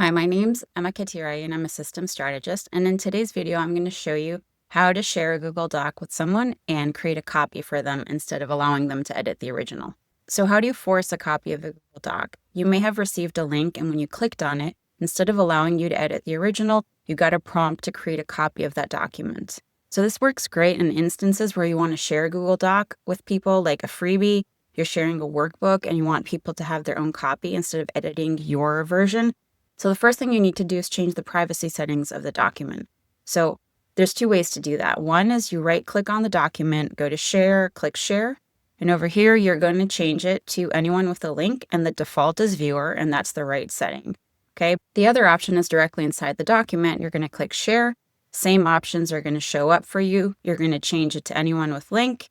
Hi, my name's Emma Katirai, and I'm a systems strategist. And in today's video, I'm going to show you how to share a Google Doc with someone and create a copy for them instead of allowing them to edit the original. So how do you force a copy of a Google Doc? You may have received a link, and when you clicked on it, instead of allowing you to edit the original, you got a prompt to create a copy of that document. So this works great in instances where you want to share a Google Doc with people, like a freebie. You're sharing a workbook and you want people to have their own copy instead of editing your version. So the first thing you need to do is change the privacy settings of the document. So there's two ways to do that. One is you right-click on the document, go to Share, click Share, and over here you're going to change it to anyone with a link, and the default is Viewer, and that's the right setting. Okay. The other option is directly inside the document. You're going to click Share. Same options are going to show up for you. You're going to change it to anyone with link.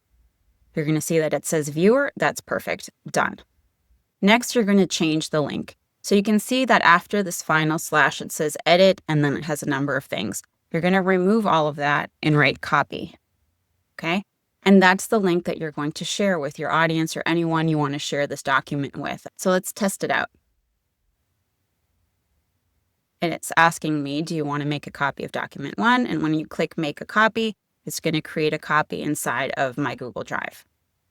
You're going to see that it says Viewer. That's perfect. Done. Next, you're going to change the link. So you can see that after this final slash, it says edit, and then it has a number of things. You're going to remove all of that and write copy. Okay. And that's the link that you're going to share with your audience or anyone you want to share this document with. So let's test it out. And it's asking me, do you want to make a copy of document 1? And when you click make a copy, it's going to create a copy inside of my Google Drive,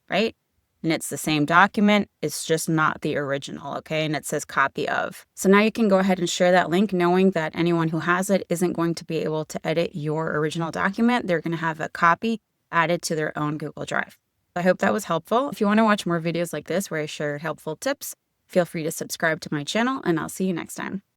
right? And it's the same document, it's just not the original, okay? And it says copy of. So now you can go ahead and share that link knowing that anyone who has it isn't going to be able to edit your original document. They're going to have a copy added to their own Google Drive. I hope that was helpful. If you want to watch more videos like this where I share helpful tips, feel free to subscribe to my channel, and I'll see you next time.